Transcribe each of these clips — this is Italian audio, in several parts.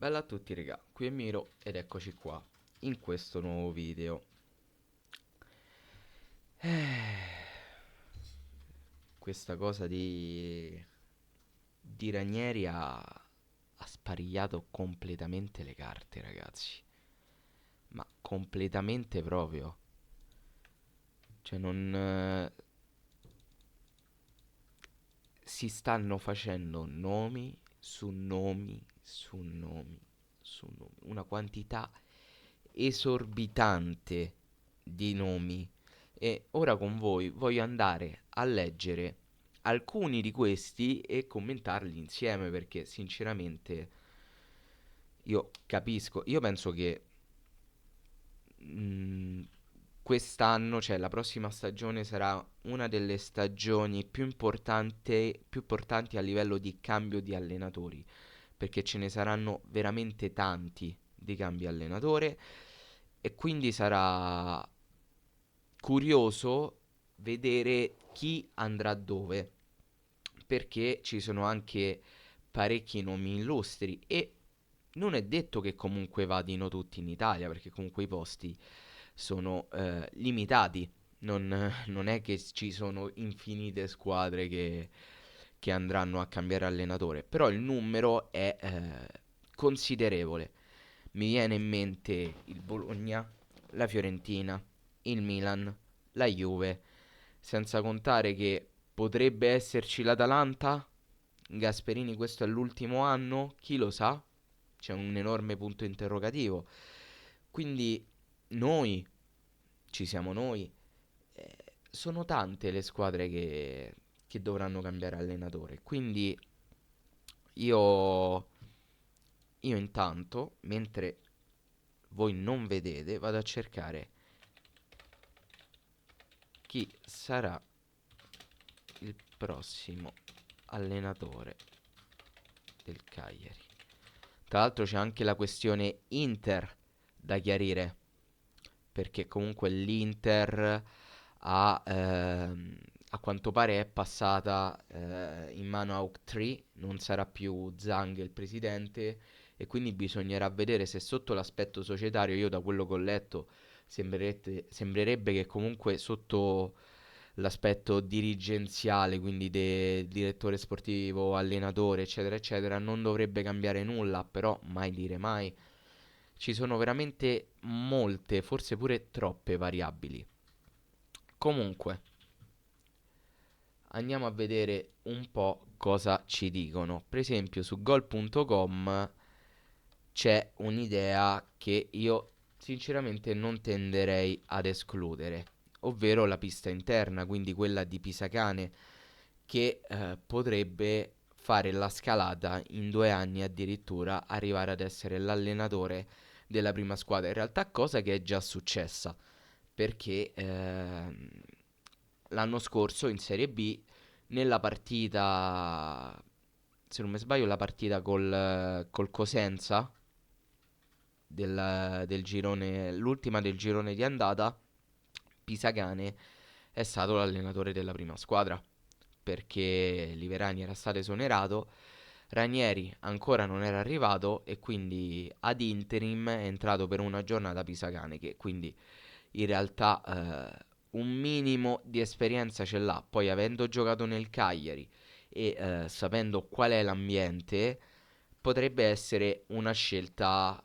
Bella a tutti raga, qui è Miro ed eccoci qua in questo nuovo video. Questa cosa di Ranieri ha sparigliato completamente le carte, ragazzi. Ma completamente proprio. Cioè non... si stanno facendo nomi su nomi su nomi su nomi. Una quantità esorbitante di nomi. E ora con voi voglio andare a leggere alcuni di questi e commentarli insieme perché sinceramente io capisco, io penso che mh, quest'anno, cioè la prossima stagione sarà una delle stagioni più importanti a livello di cambio di allenatori, perché ce ne saranno veramente tanti di cambi allenatore e quindi sarà curioso vedere chi andrà dove, perché ci sono anche parecchi nomi illustri e non è detto che comunque vadino tutti in Italia, perché comunque i posti sono limitati. Non è che ci sono infinite squadre che andranno a cambiare allenatore, però il numero è considerevole. Mi viene in mente il Bologna, la Fiorentina, il Milan, la Juve, senza contare che potrebbe esserci l'Atalanta. Gasperini questo è l'ultimo anno, chi lo sa? C'è un enorme punto interrogativo. Quindi noi, ci siamo noi, eh, sono tante le squadre che dovranno cambiare allenatore. Quindi io, io intanto, mentre voi non vedete, vado a cercare chi sarà il prossimo allenatore del Cagliari. Tra l'altro c'è anche la questione Inter da chiarire, perché comunque l'Inter a quanto pare è passata in mano a Oak non sarà più Zhang il presidente e quindi bisognerà vedere se sotto l'aspetto societario, io da quello che ho letto, sembrerebbe che comunque sotto l'aspetto dirigenziale, quindi direttore sportivo, allenatore, eccetera, eccetera, non dovrebbe cambiare nulla, però mai dire mai. Ci sono veramente molte, forse pure troppe variabili. Comunque, andiamo a vedere un po' cosa ci dicono. Per esempio, su gol.com c'è un'idea che io sinceramente non tenderei ad escludere, ovvero la pista interna, quindi quella di Pisacane, che potrebbe fare la scalata in 2 anni addirittura, arrivare ad essere l'allenatore della prima squadra. In realtà cosa che è già successa, perché l'anno scorso in Serie B, nella partita, se non mi sbaglio, la partita col Cosenza del girone, l'ultima del girone di andata, Pisagane è stato l'allenatore della prima squadra perché Liverani era stato esonerato, Ranieri ancora non era arrivato e quindi ad interim è entrato per una giornata Pisagane che quindi in realtà un minimo di esperienza ce l'ha, poi avendo giocato nel Cagliari e sapendo qual è l'ambiente potrebbe essere una scelta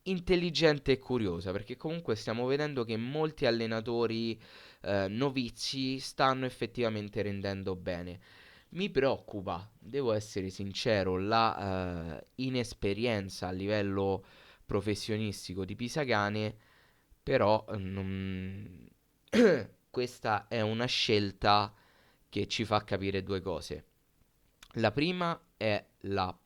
intelligente e curiosa, perché comunque stiamo vedendo che molti allenatori novizi stanno effettivamente rendendo bene. Mi preoccupa, devo essere sincero, la inesperienza a livello professionistico di Pisagane, però questa è una scelta che ci fa capire due cose. La prima è la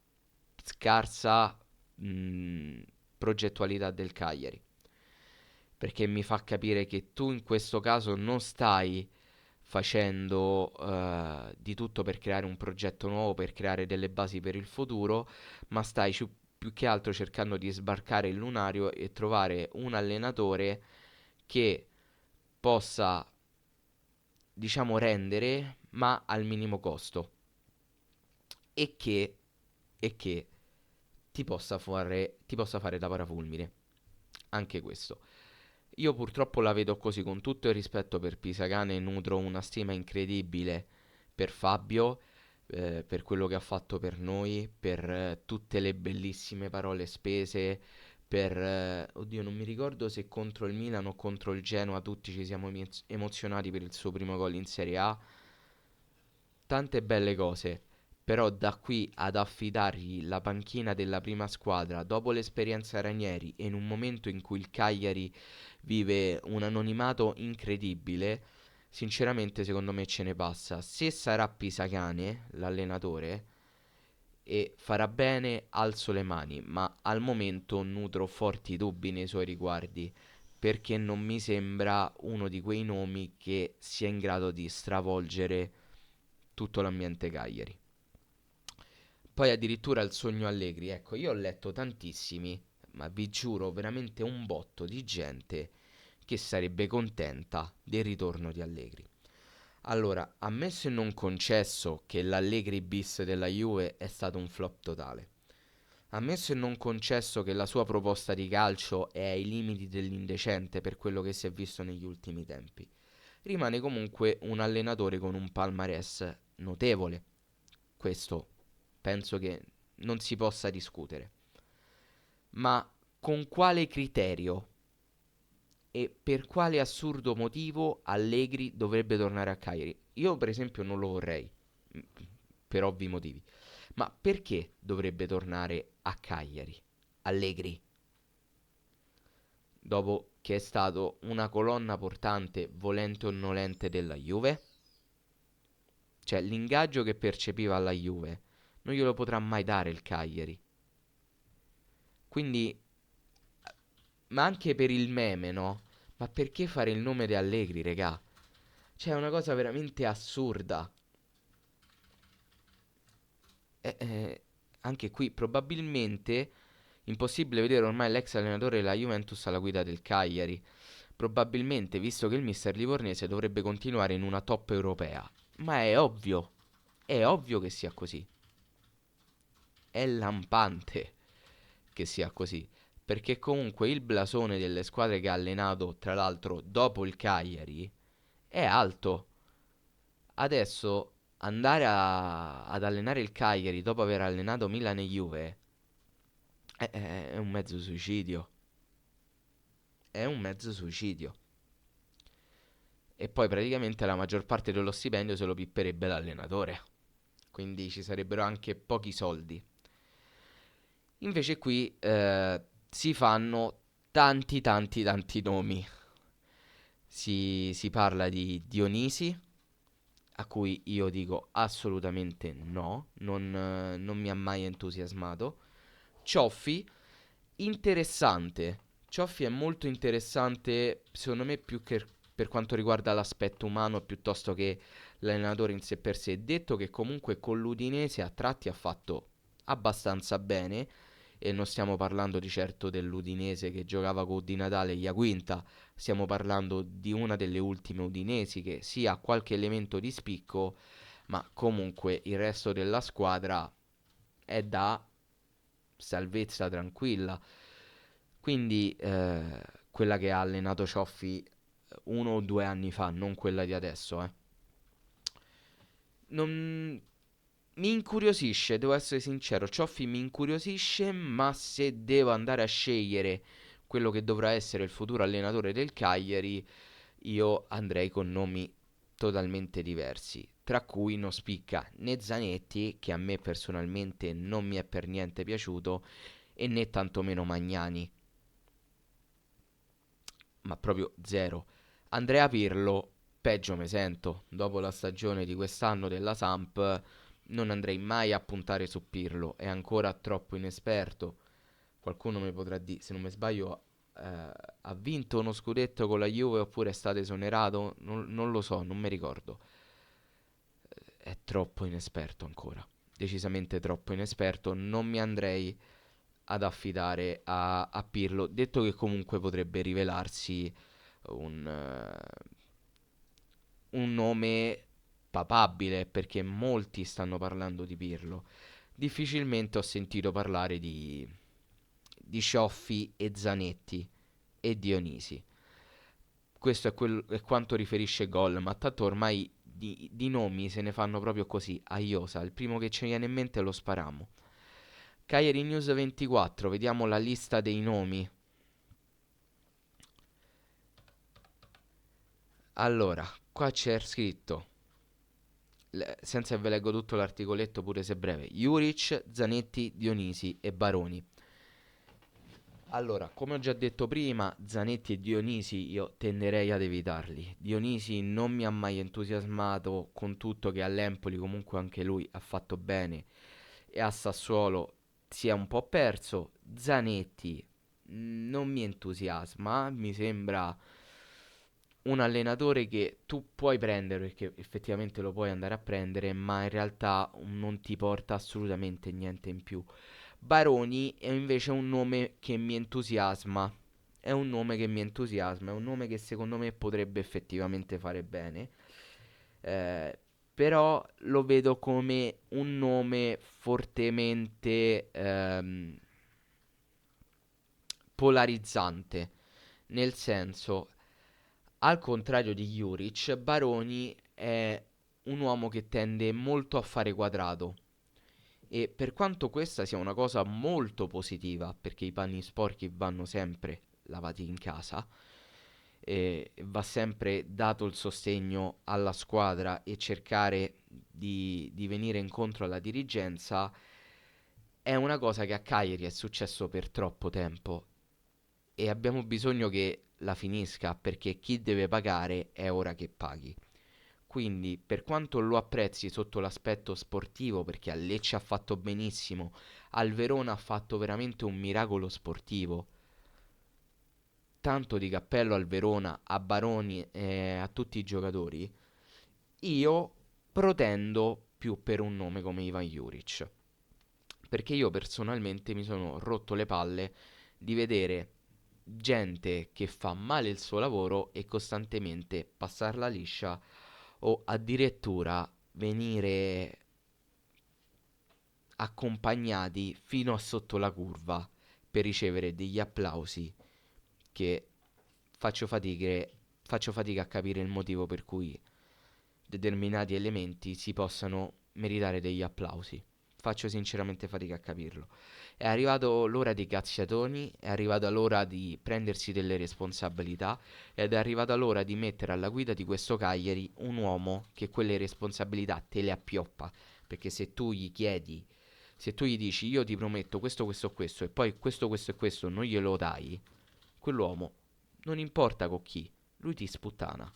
scarsa mh, progettualità del Cagliari, perché mi fa capire che tu in questo caso non stai facendo di tutto per creare un progetto nuovo, per creare delle basi per il futuro, ma stai più che altro cercando di sbarcare il lunario e trovare un allenatore che possa, diciamo, rendere, ma al minimo costo e che ti possa fare da parafulmine. Anche questo. Io purtroppo la vedo così, con tutto il rispetto per Pisacane, nutro una stima incredibile per Fabio, per quello che ha fatto per noi, per tutte le bellissime parole spese, per... oddio, non mi ricordo se contro il Milan o contro il Genoa tutti ci siamo emozionati per il suo primo gol in Serie A. Tante belle cose, però da qui ad affidargli la panchina della prima squadra dopo l'esperienza Ranieri e in un momento in cui il Cagliari vive un anonimato incredibile, sinceramente secondo me ce ne passa. Se sarà Pisacane l'allenatore e farà bene, alzo le mani, ma al momento nutro forti dubbi nei suoi riguardi, perché non mi sembra uno di quei nomi che sia in grado di stravolgere tutto l'ambiente Cagliari. Poi addirittura il sogno Allegri, ecco, io ho letto tantissimi, ma vi giuro veramente un botto di gente che sarebbe contenta del ritorno di Allegri. Allora, ammesso e non concesso che l'Allegri bis della Juve è stato un flop totale, ammesso e non concesso che la sua proposta di calcio è ai limiti dell'indecente per quello che si è visto negli ultimi tempi, rimane comunque un allenatore con un palmarès notevole. Questo penso che non si possa discutere. Ma con quale criterio e per quale assurdo motivo Allegri dovrebbe tornare a Cagliari? Io per esempio non lo vorrei, per ovvi motivi. Ma perché dovrebbe tornare a Cagliari Allegri? Dopo che è stato una colonna portante, volente o nolente, della Juve? Cioè, l'ingaggio che percepiva alla Juve non glielo potrà mai dare il Cagliari. Quindi, ma anche per il meme, no? Ma perché fare il nome di Allegri, regà? Cioè, è una cosa veramente assurda. Anche qui, probabilmente, impossibile vedere ormai l'ex allenatore della Juventus alla guida del Cagliari. Probabilmente, visto che il mister livornese dovrebbe continuare in una top europea. Ma è ovvio che sia così. È lampante che sia così. Perché comunque il blasone delle squadre che ha allenato, tra l'altro, dopo il Cagliari, è alto. Adesso andare ad allenare il Cagliari dopo aver allenato Milan e Juve è un mezzo suicidio. È un mezzo suicidio. E poi praticamente la maggior parte dello stipendio se lo pipperebbe l'allenatore. Quindi ci sarebbero anche pochi soldi. Invece qui si fanno tanti nomi. Si parla di Dionisi, a cui io dico assolutamente no, non mi ha mai entusiasmato. Cioffi, interessante. Cioffi è molto interessante, secondo me, più che per quanto riguarda l'aspetto umano, piuttosto che l'allenatore in sé per sé. Detto che comunque con l'Udinese a tratti ha fatto abbastanza bene, e non stiamo parlando di certo dell'Udinese che giocava con Di Natale e Iaquinta, stiamo parlando di una delle ultime Udinesi che sì ha qualche elemento di spicco, ma comunque il resto della squadra è da salvezza tranquilla. Quindi quella che ha allenato Cioffi 1 o 2 anni fa, non quella di adesso. Non... Mi incuriosisce, devo essere sincero, Cioffi mi incuriosisce, ma se devo andare a scegliere quello che dovrà essere il futuro allenatore del Cagliari, io andrei con nomi totalmente diversi, tra cui non spicca né Zanetti, che a me personalmente non mi è per niente piaciuto, e né tantomeno Magnani, ma proprio zero. Andrea Pirlo, peggio me sento, dopo la stagione di quest'anno della Samp, non andrei mai a puntare su Pirlo, è ancora troppo inesperto. Qualcuno mi potrà dire, se non mi sbaglio, ha vinto uno scudetto con la Juve oppure è stato esonerato? Non lo so, non mi ricordo. È troppo inesperto ancora, decisamente troppo inesperto. Non mi andrei ad affidare a Pirlo, detto che comunque potrebbe rivelarsi un, un nome papabile, perché molti stanno parlando di Pirlo. difficilmente ho sentito parlare di Cioffi e Zanetti e Dionisi. Questo è quanto riferisce gol, ma tanto ormai di nomi se ne fanno proprio così, a iosa. Il primo che ci viene in mente lo spariamo. Cagliari News 24, vediamo la lista dei nomi. Allora, qua c'è scritto, senza che ve leggo tutto l'articoletto pure se breve, Juric, Zanetti, Dionisi e Baroni. Allora, come ho già detto prima, Zanetti e Dionisi io tenderei ad evitarli. Dionisi non mi ha mai entusiasmato, con tutto che all'Empoli comunque anche lui ha fatto bene e a Sassuolo si è un po' perso. Zanetti non mi entusiasma, mi sembra un allenatore che tu puoi prendere perché effettivamente lo puoi andare a prendere, ma in realtà non ti porta assolutamente niente in più. Baroni è invece un nome che mi entusiasma. È un nome che mi entusiasma, è un nome che secondo me potrebbe effettivamente fare bene. Eh, Però lo vedo come un nome fortemente polarizzante. Nel senso, al contrario di Juric, Baroni è un uomo che tende molto a fare quadrato. E per quanto questa sia una cosa molto positiva, perché i panni sporchi vanno sempre lavati in casa, e va sempre dato il sostegno alla squadra e cercare di venire incontro alla dirigenza, è una cosa che a Cagliari è successo per troppo tempo e abbiamo bisogno che la finisca perché chi deve pagare è ora che paghi. Quindi, per quanto lo apprezzi sotto l'aspetto sportivo, perché a Lecce ha fatto benissimo, al Verona ha fatto veramente un miracolo sportivo. Tanto di cappello al Verona, a Baroni e a tutti i giocatori. Io protendo più per un nome come Ivan Juric. Perché io personalmente mi sono rotto le palle di vedere gente che fa male il suo lavoro e costantemente passarla liscia o addirittura venire accompagnati fino a sotto la curva per ricevere degli applausi che faccio fatica a capire il motivo per cui determinati elementi si possano meritare degli applausi. Faccio sinceramente fatica a capirlo. È arrivato l'ora dei cazziatoni, è arrivata l'ora di prendersi delle responsabilità ed è arrivata l'ora di mettere alla guida di questo Cagliari un uomo che quelle responsabilità te le appioppa. Perché se tu gli chiedi, se tu gli dici io ti prometto questo, questo, questo e poi questo e questo non glielo dai, quell'uomo non importa con chi, lui ti sputtana.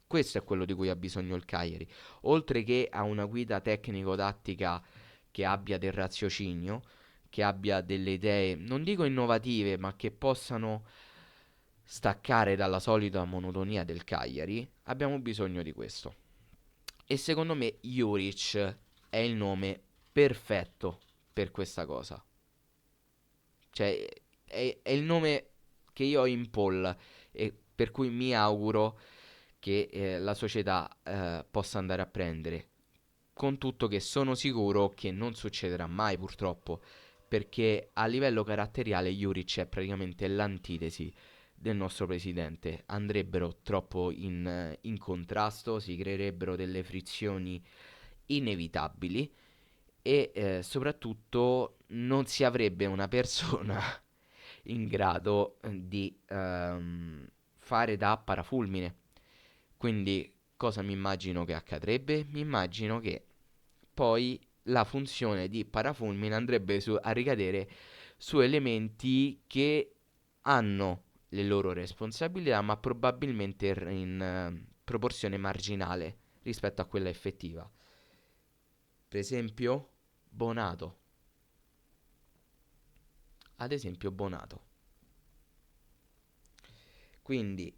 Questo è quello di cui ha bisogno il Cagliari. Oltre che a una guida tecnico-tattica che abbia del raziocinio, che abbia delle idee, non dico innovative, ma che possano staccare dalla solita monotonia del Cagliari, abbiamo bisogno di questo. E secondo me Juric è il nome perfetto per questa cosa. Cioè, è il nome che io ho in poll e per cui mi auguro che la società possa andare a prendere. Con tutto che sono sicuro che non succederà mai purtroppo, perché a livello caratteriale Juric è praticamente l'antitesi del nostro presidente. Andrebbero troppo in contrasto, si creerebbero delle frizioni inevitabili e soprattutto non si avrebbe una persona in grado di fare da parafulmine. Quindi cosa mi immagino che accadrebbe? Mi immagino che poi la funzione di parafulmine andrebbe a ricadere su elementi che hanno le loro responsabilità, ma probabilmente in proporzione marginale rispetto a quella effettiva. Per esempio, Bonato. Ad esempio, Bonato. Quindi,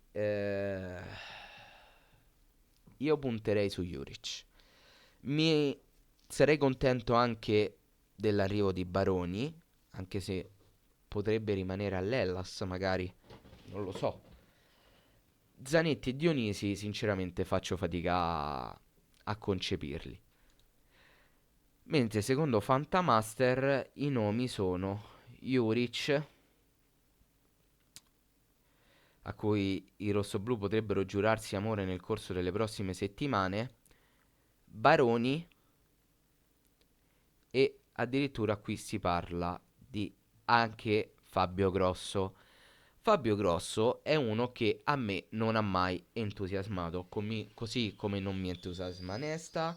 io punterei su Juric. Mi sarei contento anche dell'arrivo di Baroni, anche se potrebbe rimanere all'Hellas, magari. Non lo so. Zanetti e Dionisi, sinceramente, faccio fatica a concepirli. Mentre secondo Fantamaster i nomi sono Juric, a cui i rossoblù potrebbero giurarsi amore nel corso delle prossime settimane, Baroni e addirittura qui si parla di anche Fabio Grosso. Fabio Grosso è uno che a me non ha mai entusiasmato, così come non mi entusiasma Nesta.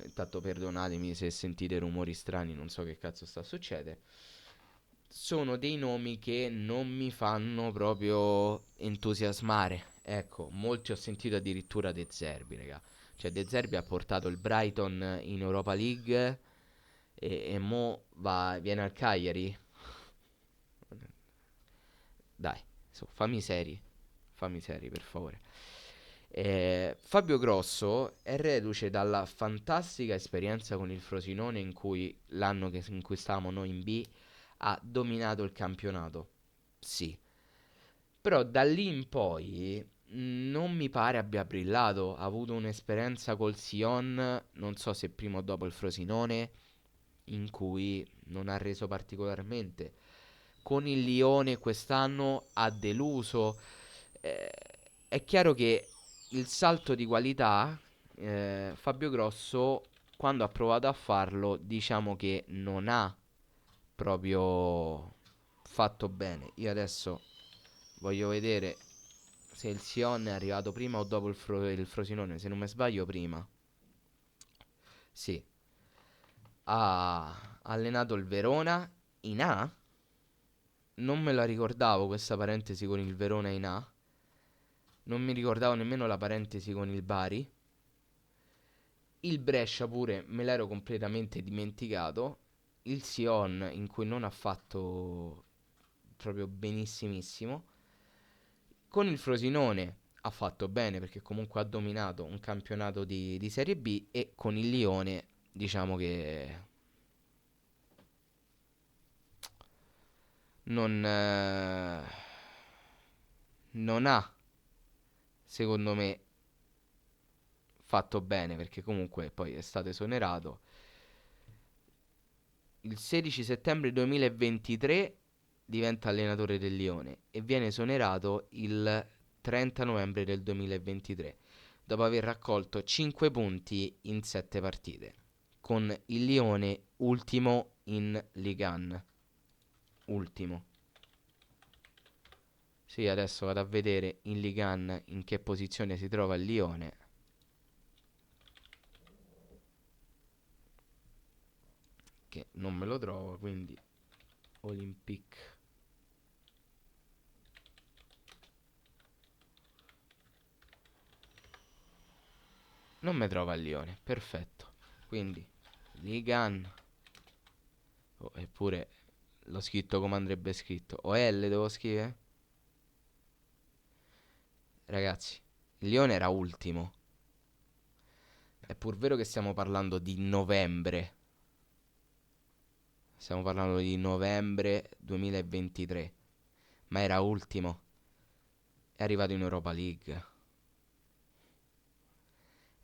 Intanto perdonatemi se sentite rumori strani, non so che cazzo sta succedendo. Sono dei nomi che non mi fanno proprio entusiasmare. Ecco, molti ho sentito addirittura De Zerbi, raga. Cioè, De Zerbi ha portato il Brighton in Europa League e mo viene al Cagliari. Dai, fammi seri per favore. Fabio Grosso è reduce dalla fantastica esperienza con il Frosinone in cui in cui stavamo noi in B ha dominato il campionato. Sì, però da lì in poi non mi pare abbia brillato. Ha avuto un'esperienza col Sion, non so se prima o dopo il Frosinone, in cui non ha reso particolarmente. Con il Lione quest'anno ha deluso. Eh, è chiaro che il salto di qualità, Fabio Grosso, quando ha provato a farlo, diciamo che non ha proprio fatto bene. Io adesso voglio vedere se il Sion è arrivato prima o dopo il Frosinone. Se non mi sbaglio, prima. Sì, ha allenato il Verona in A. Non me la ricordavo questa parentesi con il Verona in A. Non mi ricordavo nemmeno la parentesi con il Bari. Il Brescia pure me l'ero completamente dimenticato. Il Sion in cui non ha fatto proprio benissimissimo. Con il Frosinone ha fatto bene perché comunque ha dominato un campionato di Serie B e con il Lione diciamo che non, non ha secondo me fatto bene perché comunque poi è stato esonerato. Il 16 settembre 2023 diventa allenatore del Lione e viene esonerato il 30 novembre del 2023 dopo aver raccolto 5 punti in 7 partite con il Lione ultimo in Ligue 1. Ultimo. Sì, adesso vado a vedere in Ligue 1 in che posizione si trova il Lione. Che non me lo trovo, quindi Olympique. Non mi trova il Lione, perfetto. Quindi Ligue 1. Oh, eppure l'ho scritto come andrebbe scritto. O L devo scrivere? Ragazzi, il Lione era ultimo. È pur vero che stiamo parlando di novembre. Stiamo parlando di novembre 2023. Ma era ultimo. È arrivato in Europa League.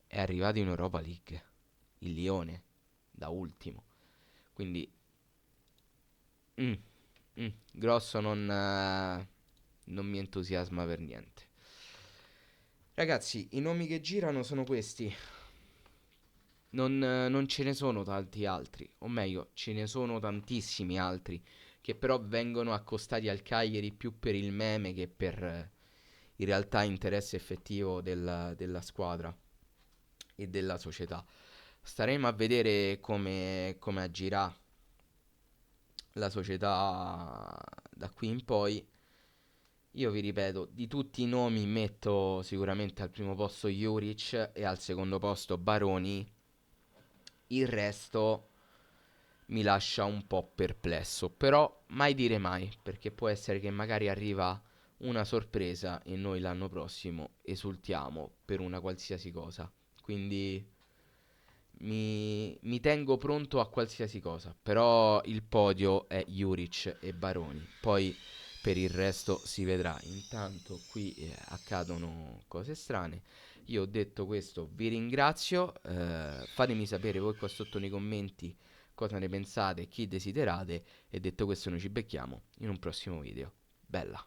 È arrivato in Europa League. Il Lione. Da ultimo. Quindi... mm, Grosso non mi entusiasma per niente. Ragazzi, i nomi che girano sono questi. Non ce ne sono tanti altri, o meglio, ce ne sono tantissimi altri che però vengono accostati al Cagliari più per il meme che per in realtà interesse effettivo della squadra e della società. Staremo a vedere come agirà la società da qui in poi. Io vi ripeto, di tutti i nomi metto sicuramente al primo posto Juric e al secondo posto Baroni. Il resto mi lascia un po' perplesso, però mai dire mai, perché può essere che magari arriva una sorpresa e noi l'anno prossimo esultiamo per una qualsiasi cosa. Quindi mi tengo pronto a qualsiasi cosa, però il podio è Juric e Baroni. Poi per il resto si vedrà. Intanto qui accadono cose strane. Io ho detto questo, vi ringrazio, fatemi sapere voi qua sotto nei commenti cosa ne pensate, chi desiderate, e detto questo noi ci becchiamo in un prossimo video. Bella.